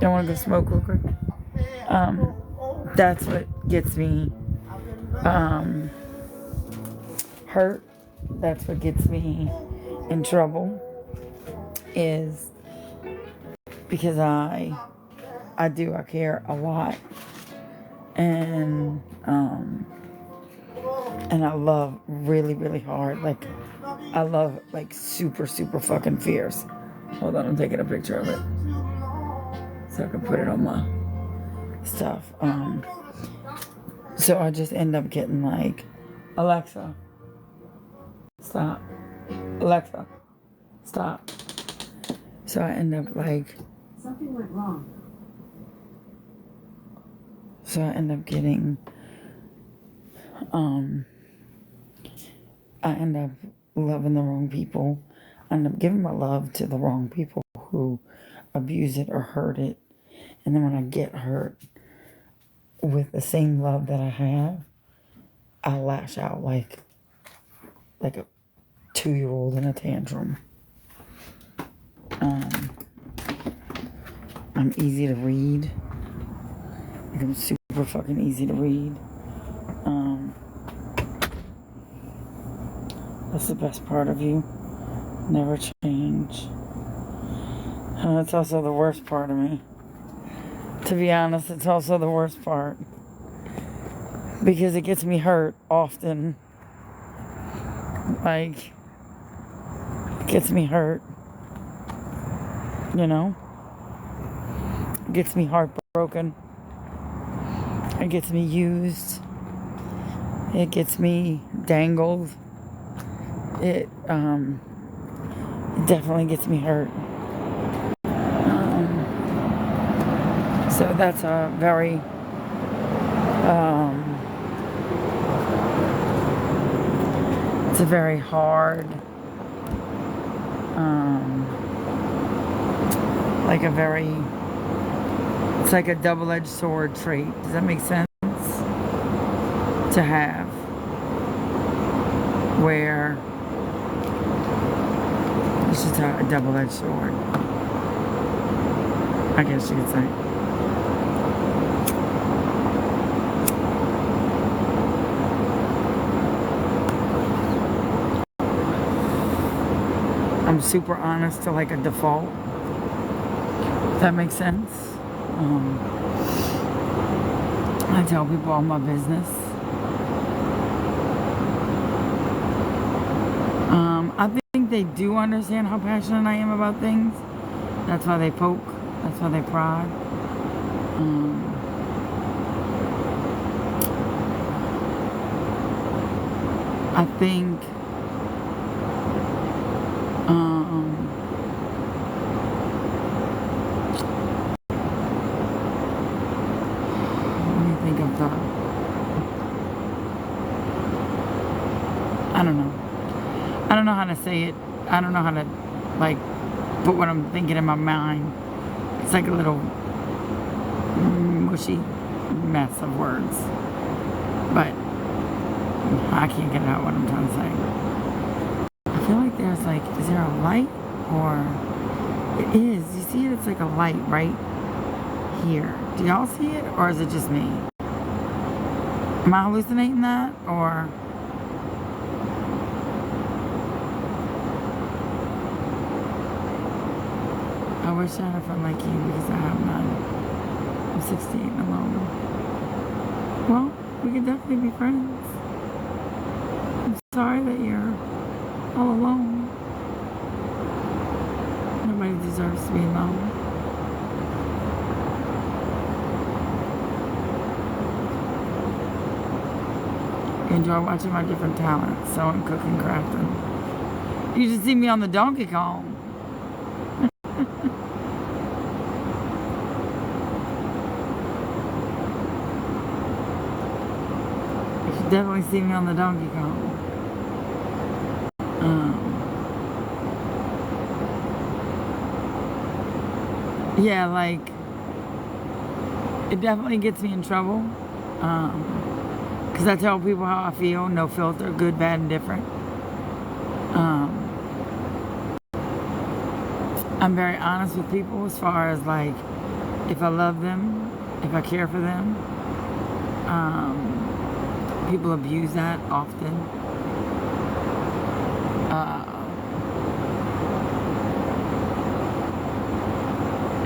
Don't want to go smoke real quick. That's what gets me hurt. That's what gets me in trouble. Is because I care a lot, and I love really, really hard. Like, I love, like, super, super fucking fierce. Hold on, I'm taking a picture of it so I can put it on my stuff. So I just end up getting like, Alexa, stop. Alexa, stop. So I end up like, something went wrong. So I end up getting, I end up loving the wrong people. I end up giving my love to the wrong people who abuse it or hurt it. And then when I get hurt with the same love that I have, I lash out like a 2-year-old in a tantrum. I'm easy to read. Like, I'm super fucking easy to read. That's the best part of you. Never change. It's also the worst part of me. To be honest, it's also the worst part. Because it gets me hurt often. Like, it gets me hurt. You know? It gets me heartbroken. It gets me used. It gets me dangled. It definitely gets me hurt. So that's a very it's a very hard it's like a double-edged sword trait. Does that make sense? To have, where it's just a double-edged sword, I guess you could say. I'm super honest to like a default. If that makes sense. I tell people all my business. I think they do understand how passionate I am about things. That's why they poke. That's why they prod. I think let me think of the, I don't know. I don't know how to say it. I don't know how to, like, put what I'm thinking in my mind. It's like a little mushy mess of words. But I can't get out what I'm trying to say. I feel like there's like, is there a light? Or it is. You see it? It's like a light right here. Do y'all see it? Or is it just me? Am I hallucinating that? Or... I wish I had a friend like you, because I have none. I'm 68 and alone. Well, we could definitely be friends. I'm sorry that you're all alone. Nobody deserves to be alone. Enjoy watching my different talents, sewing, cooking, crafting. You should see me on the Donkey Kong. Definitely see me on the Donkey Kong. Yeah, like, it definitely gets me in trouble. Because I tell people how I feel, no filter, good, bad, and different. I'm very honest with people as far as, like, if I love them, if I care for them. People abuse that often.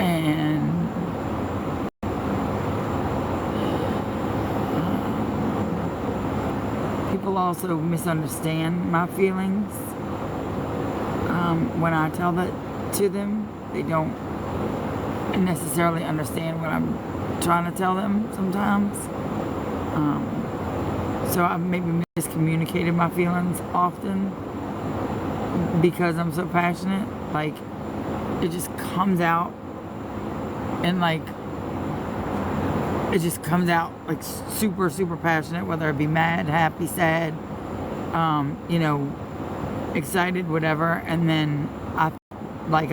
And people also misunderstand my feelings. When I tell that to them, they don't necessarily understand what I'm trying to tell them sometimes. So I've maybe miscommunicated my feelings often because I'm so passionate. Like, it just comes out and like, it just comes out like super, super passionate, whether it be mad, happy, sad, you know, excited, whatever. And then I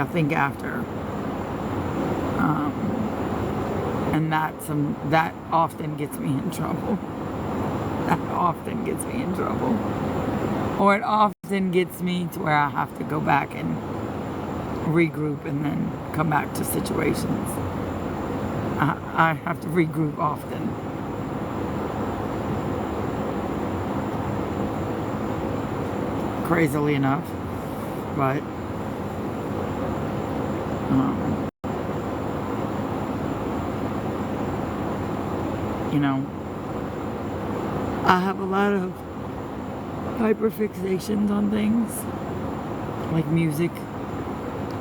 think after. And that often gets me in trouble. That often gets me in trouble. Or it often gets me to where I have to go back and regroup and then come back to situations. I have to regroup often. Crazily enough. But you know, I have a lot of hyperfixations on things like music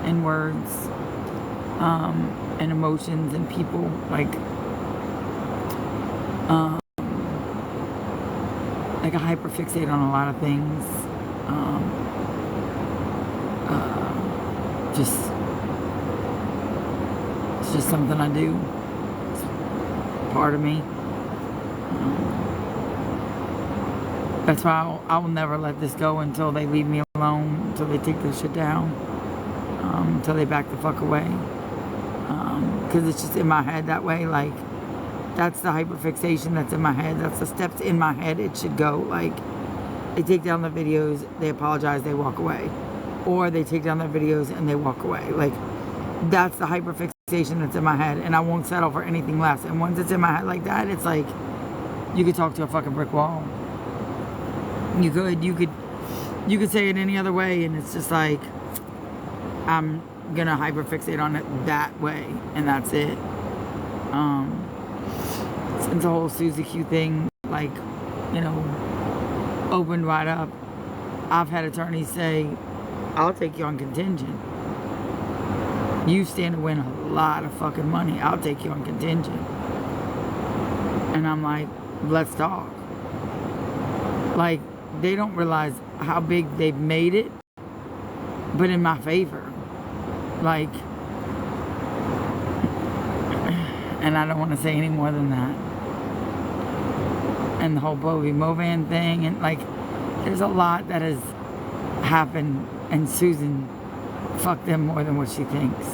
and words and emotions and people. Like I hyperfixate on a lot of things. It's just something I do. It's part of me. That's why I will never let this go until they leave me alone, until they take this shit down, until they back the fuck away. Because it's just in my head that way. Like, that's the hyperfixation that's in my head. That's the steps in my head it should go. Like, they take down the videos, they apologize, they walk away. Or they take down their videos and they walk away. Like, that's the hyperfixation that's in my head. And I won't settle for anything less. And once it's in my head like that, it's like, you could talk to a fucking brick wall. You could say it any other way, and it's just like, I'm gonna hyperfixate on it that way, and that's it. Since the whole Susie Q thing, like, you know, opened wide up, I've had attorneys say, I'll take you on contingent. You stand to win a lot of fucking money. I'll take you on contingent. And I'm like, let's talk. Like, they don't realize how big they've made it, but in my favor. Like, and I don't want to say any more than that. And the whole ShowmeChauvin thing, and like, there's a lot that has happened, and Susan fucked them more than what she thinks.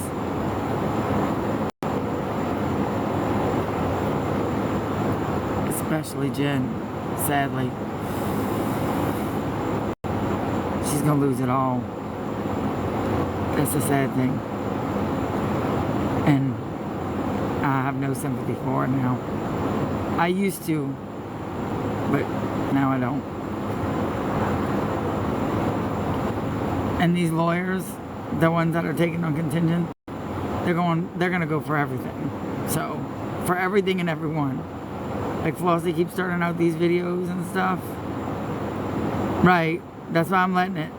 Especially Jen, sadly. She's gonna lose it all. That's a sad thing. And I have no sympathy for her now. I used to, but now I don't. And these lawyers, the ones that are taking on contingent, they're gonna go for everything. So, for everything and everyone. Like Flossie keeps starting out these videos and stuff. Right. That's why I'm letting it.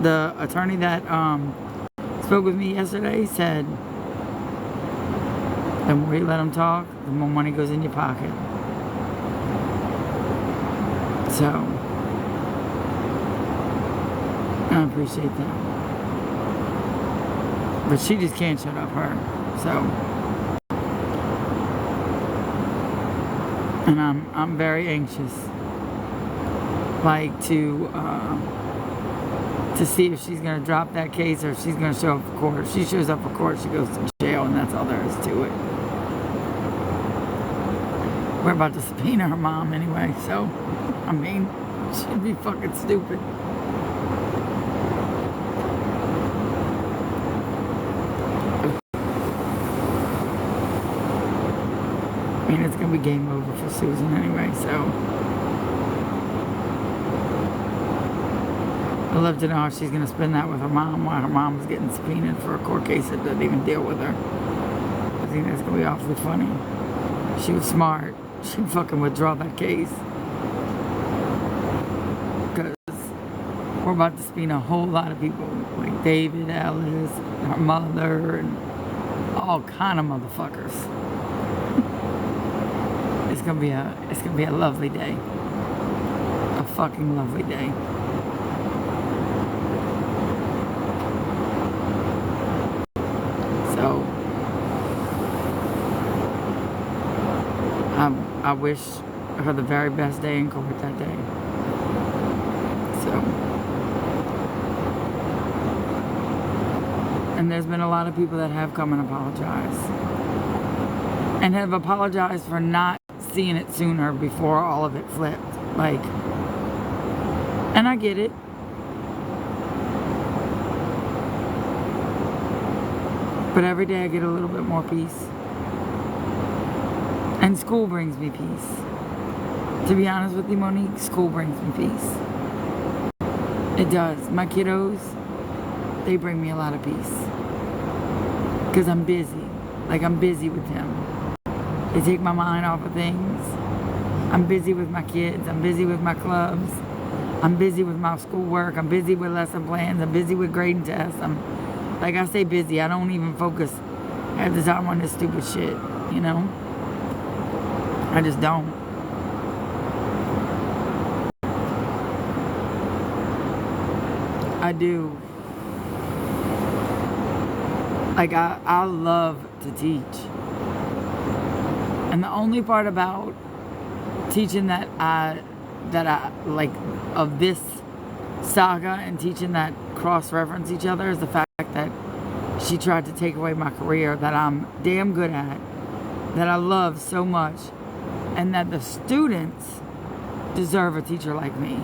The attorney that spoke with me yesterday said, the more you let them talk, the more money goes in your pocket. So, I appreciate that. But she just can't shut up her. So, and I'm very anxious, like, to see if she's gonna drop that case or if she's gonna show up for court. If she shows up for court, she goes to jail, and that's all there is to it. We're about to subpoena her mom anyway, so I mean, she'd be fucking stupid. I mean, it's going to be game over for Susan anyway, so. I'd love to know how she's going to spend that with her mom while her mom is getting subpoenaed for a court case that doesn't even deal with her. I think that's going to be awfully funny. She was smart. She'd fucking withdraw that case. Because we're about to subpoena a whole lot of people. Like David, Ellis, her mother, and all kind of motherfuckers. It's gonna be a lovely day. A fucking lovely day. So I wish her the very best day in court that day. So, and there's been a lot of people that have come and apologized. And have apologized for not seeing it sooner before all of it flipped. Like, and I get it. But every day I get a little bit more peace. And school brings me peace. To be honest with you, Monique, school brings me peace. It does. My kiddos, they bring me a lot of peace. Because I'm busy. Like, I'm busy with them. They take my mind off of things. I'm busy with my kids. I'm busy with my clubs. I'm busy with my schoolwork. I'm busy with lesson plans. I'm busy with grading tests. Like I say, busy. I don't even focus at the time on this stupid shit, you know? I just don't. I do. Like, I love to teach. And the only part about teaching that I like of this saga and teaching that cross-reference each other is the fact that she tried to take away my career that I'm damn good at, that I love so much, and that the students deserve a teacher like me.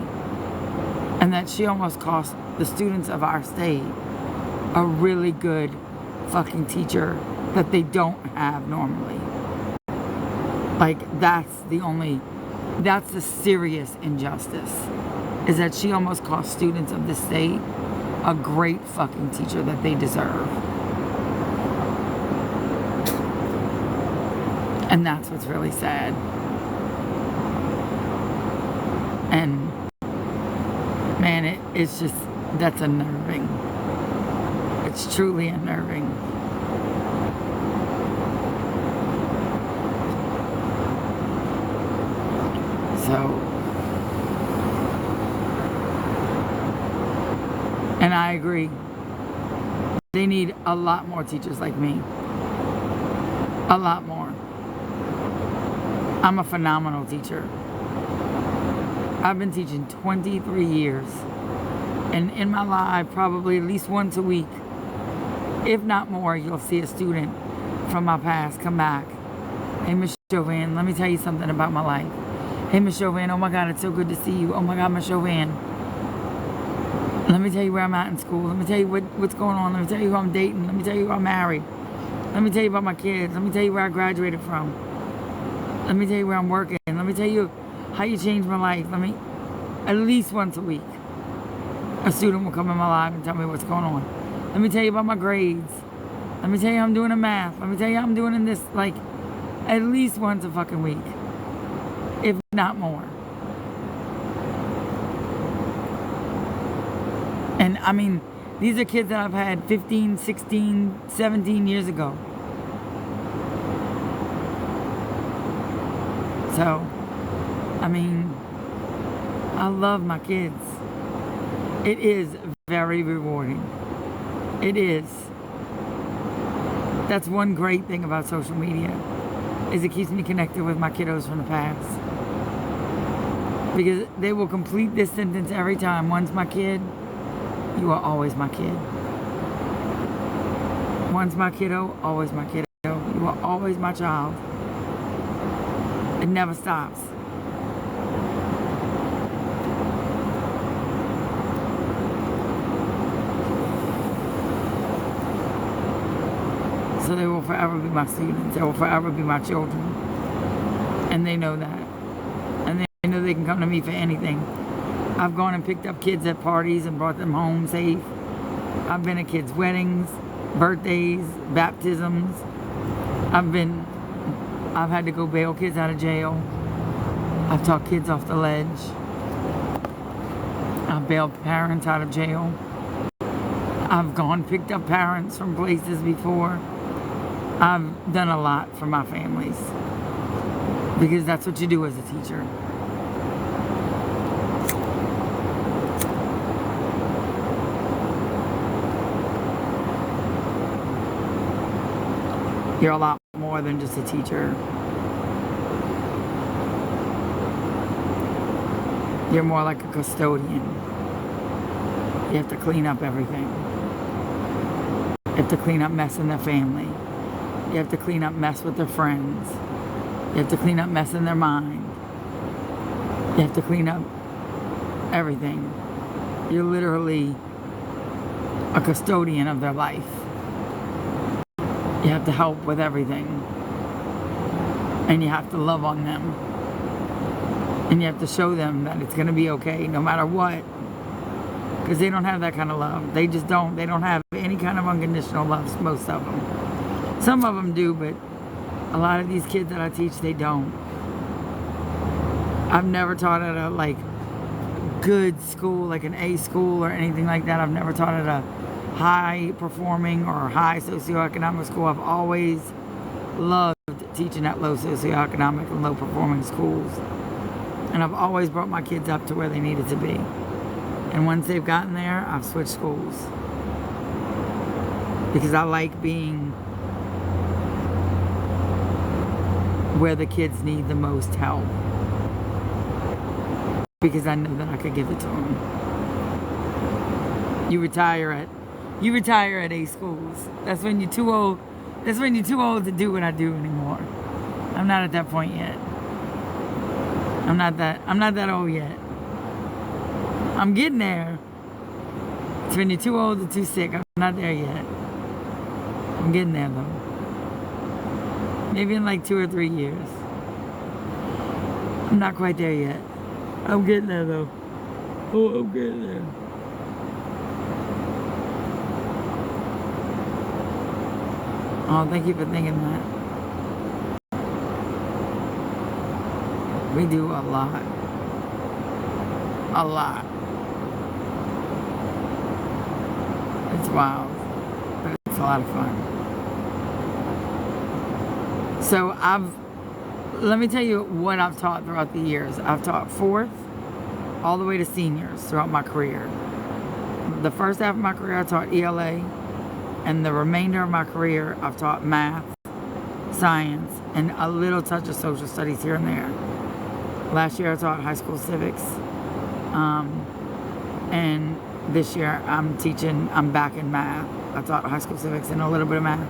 And that she almost cost the students of our state a really good fucking teacher that they don't have normally. Like, that's the serious injustice, is that she almost cost students of this state a great fucking teacher that they deserve. And that's what's really sad. And man, it's just, that's unnerving. It's truly unnerving. So, and I agree. They need a lot more teachers like me. A lot more. I'm a phenomenal teacher. I've been teaching 23 years. And in my life, probably at least once a week, if not more, you'll see a student from my past come back. Hey, Miss Chauvin, let me tell you something about my life. Hey, Miss Chauvin, oh my God, it's so good to see you. Oh my God, Miss Chauvin. Let me tell you where I'm at in school. Let me tell you what's going on. Let me tell you who I'm dating. Let me tell you who I'm married. Let me tell you about my kids. Let me tell you where I graduated from. Let me tell you where I'm working. Let me tell you how you changed my life. At least once a week, a student will come in my life and tell me what's going on. Let me tell you about my grades. Let me tell you how I'm doing in math. Let me tell you how I'm doing in this, like, at least once a fucking week, if not more. And I mean, these are kids that I've had 15, 16, 17 years ago. So, I mean, I love my kids. It is very rewarding. It is. That's one great thing about social media, is it keeps me connected with my kiddos from the past. Because they will complete this sentence every time. Once my kid, you are always my kid. Once my kiddo, always my kiddo. You are always my child. It never stops. So they will forever be my students. They will forever be my children. And they know that. And they know they can come to me for anything. I've gone and picked up kids at parties and brought them home safe. I've been at kids' weddings, birthdays, baptisms. I've had to go bail kids out of jail. I've taught kids off the ledge. I've bailed parents out of jail. I've gone picked up parents from places before. I've done a lot for my families. Because that's what you do as a teacher. You're a lot more than just a teacher. You're more like a custodian. You have to clean up everything. You have to clean up mess in their family. You have to clean up mess with their friends. You have to clean up mess in their mind. You have to clean up everything. You're literally a custodian of their life. You have to help with everything. And you have to love on them. And you have to show them that it's going to be okay no matter what. Because they don't have that kind of love. They just don't. They don't have any kind of unconditional love, most of them. Some of them do, but a lot of these kids that I teach, they don't. I've never taught at a good school, like an A school or anything like that. I've never taught at a high performing or high socioeconomic school. I've always loved teaching at low socioeconomic and low performing schools. And I've always brought my kids up to where they needed to be. And once they've gotten there, I've switched schools. Because I like being where the kids need the most help. Because I know that I could give it to them. You retire at A schools. That's when you're too old. That's when you're too old to do what I do anymore. I'm not at that point yet. I'm not that old yet. I'm getting there. It's when you're too old or too sick. I'm not there yet. I'm getting there though. Maybe in 2 or 3 years. I'm not quite there yet. I'm getting there though. Oh, I'm getting there. Oh, thank you for thinking that. We do a lot. A lot. It's wild, but it's a lot of fun. So let me tell you what I've taught throughout the years. I've taught 4th all the way to seniors throughout my career. The first half of my career I taught ELA, and the remainder of my career I've taught math, science, and a little touch of social studies here and there. Last year I taught high school civics, and this year I'm back in math. I taught high school civics and a little bit of math.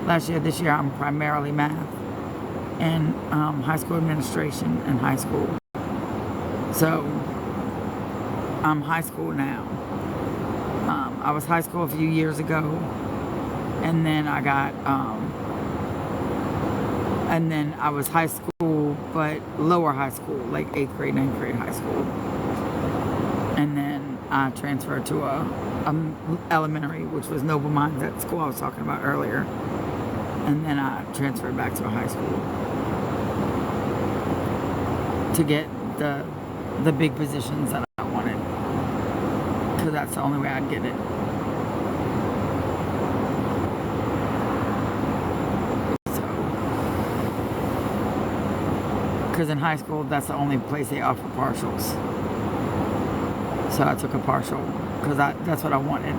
This year I'm primarily math and high school administration and high school. So I'm high school now. I was high school a few years ago, and then I was high school, but lower high school, like 8th grade, 9th grade high school. And then I transferred to a elementary, which was Noble Minds, that school I was talking about earlier. And then I transferred back to a high school to get the big positions that I wanted, because that's the only way I'd get it. Because in high school, that's the only place they offer partials. So I took a partial because that's what I wanted.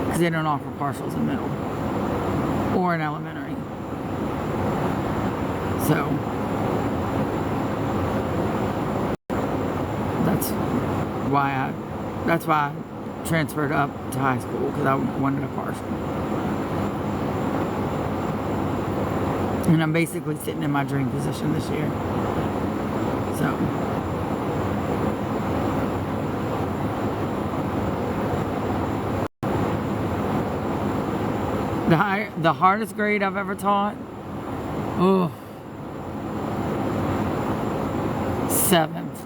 Because they don't offer partials in middle or in elementary. So that's why I transferred up to high school, because I wanted a partial. And I'm basically sitting in my dream position this year. So the hardest grade I've ever taught, 7th.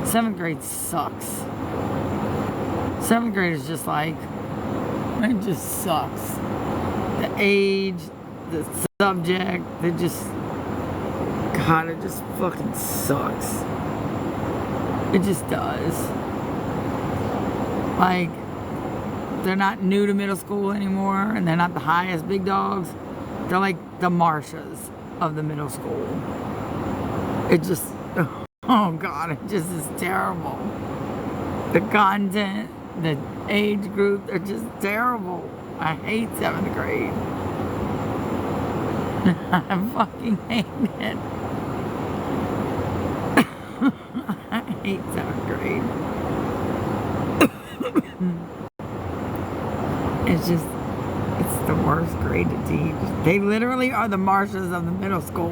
7th grade sucks. 7th grade is just like, it just sucks. The age, the subject, God, it just fucking sucks. It just does. Like, they're not new to middle school anymore, and they're not the highest big dogs. They're like the Marshas of the middle school. It just, oh God, it just is terrible. The content, the age group, they're just terrible. I hate 7th grade. I fucking hate it. I hate 7th grade. It's the worst grade to teach. They literally are the Marshas of the middle school.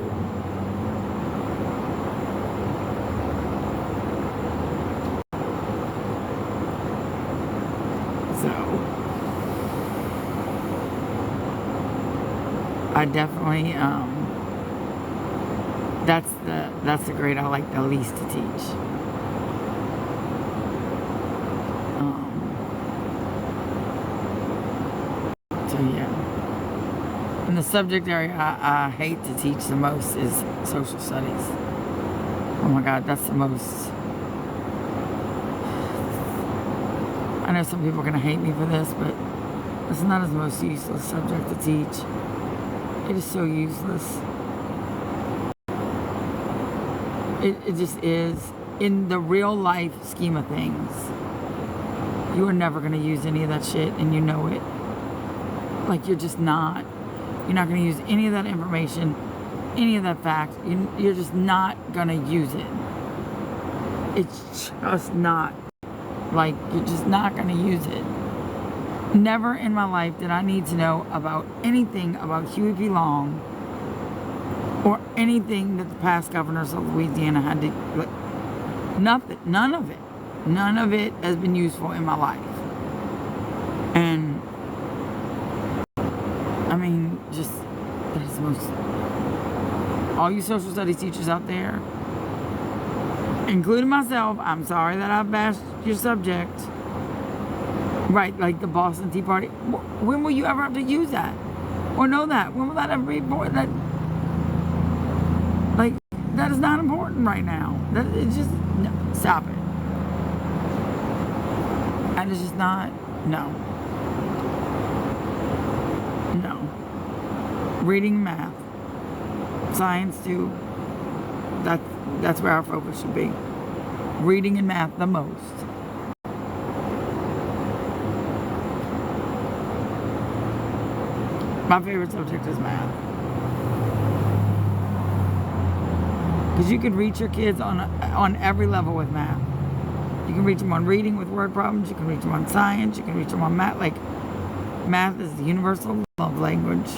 So, I definitely, that's the grade I like the least to teach. So yeah. And the subject area I hate to teach the most is social studies. Oh my God, that's the most. I know some people are going to hate me for this, but it's not the most useless subject to teach. It is so useless. It just is. In the real life scheme of things, you are never going to use any of that shit, and you know it. Like, you're just not. You're not going to use any of that information, any of that fact. You're just not going to use it. It's just not. Like, you're just not going to use it. Never in my life did I need to know about anything about Huey P. Long or anything that the past governors of Louisiana had to. Nothing. None of it. None of it has been useful in my life. And I mean, just, that is the most, all you social studies teachers out there, including myself, I'm sorry that I've bashed your subject. Right, like the Boston Tea Party. When will you ever have to use that? Or know that? When will that ever be important? That is not important right now. It's just, no, stop it. And it's just not, no. No. Reading, math, science too. That's where our focus should be. Reading and math the most. My favorite subject is math. Because you can reach your kids on every level with math. You can reach them on reading with word problems. You can reach them on science. You can reach them on math. Like, math is the universal love language.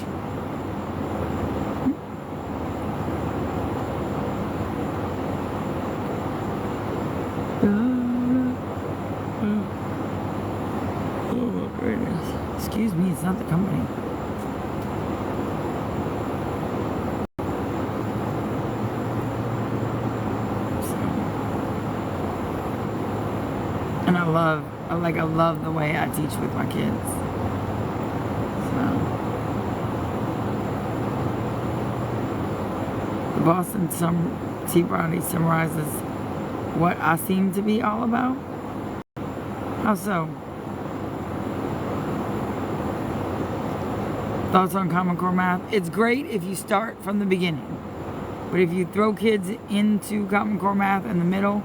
Oh, goodness. Excuse me, it's not the company. And I love the way I teach with my kids. The Boston Tea Party summarizes what I seem to be all about. How so? Thoughts on Common Core math? It's great if you start from the beginning. But if you throw kids into Common Core math in the middle,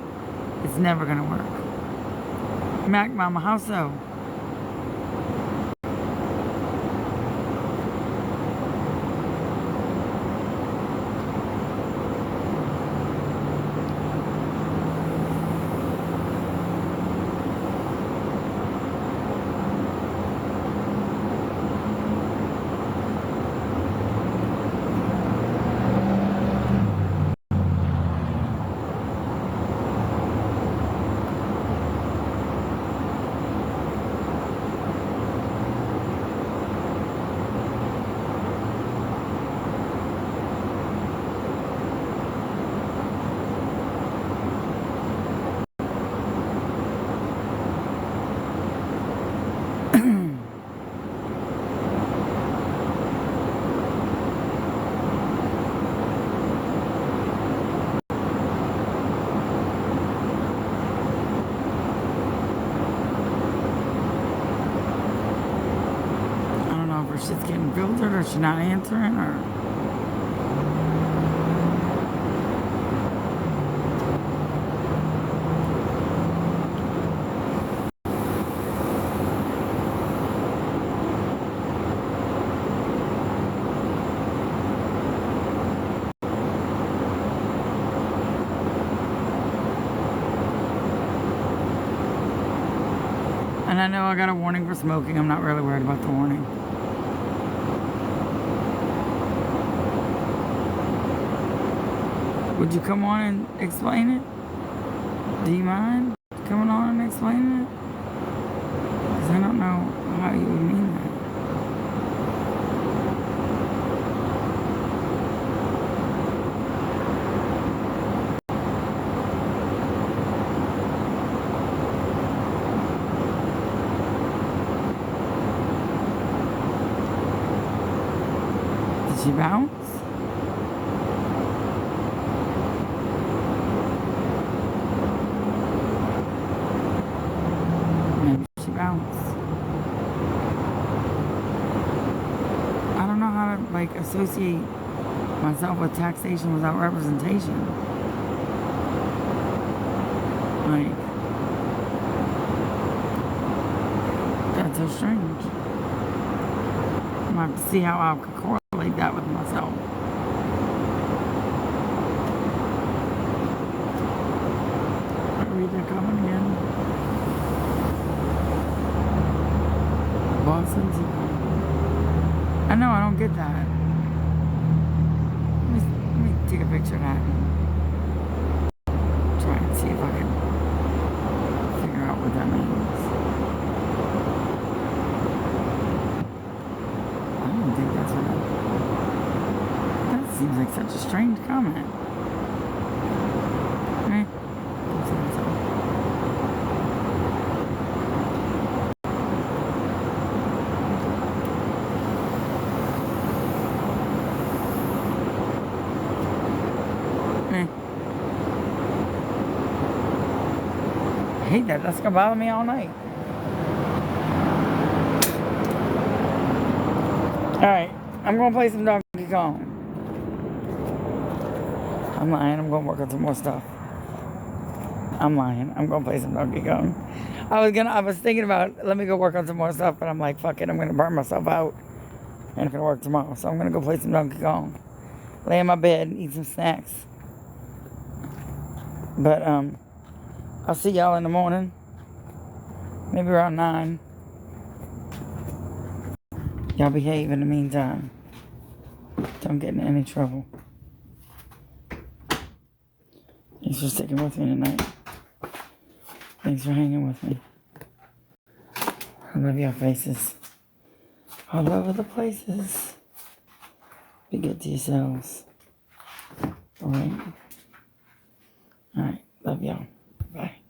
it's never going to work. Mac Mama, how so? or she not answering, or? And I know I got a warning for smoking. I'm not really worried about the warning. Would you come on and explain it? Do you mind coming on and explaining it? Because I don't know how you would mean that. Did she bounce? Maybe she bounced. I don't know how to like associate myself with taxation without representation. Like, that's so strange. I'm gonna have to see how I could correlate that with myself. Read that comment again. Boston's. I know, I don't get that. Let me take a picture of that. Try and see if I can figure out what that means. I don't think that's what that seems like such a strange comment. Eh, don't say so. I hate that. That's gonna bother me all night. Alright, I'm gonna play some Donkey Kong. I'm lying. I'm gonna work on some more stuff. I'm lying. I'm gonna play some Donkey Kong. I was thinking about, let me go work on some more stuff, but I'm like, fuck it, I'm gonna burn myself out. And it's gonna work tomorrow. So I'm gonna go play some Donkey Kong. Lay in my bed and eat some snacks. But I'll see y'all in the morning. Maybe around 9. Y'all behave in the meantime. Don't get in any trouble. Thanks for sticking with me tonight. Thanks for hanging with me. I love y'all faces. All over the places. Be good to yourselves. Alright? Alright. Love y'all. Bye.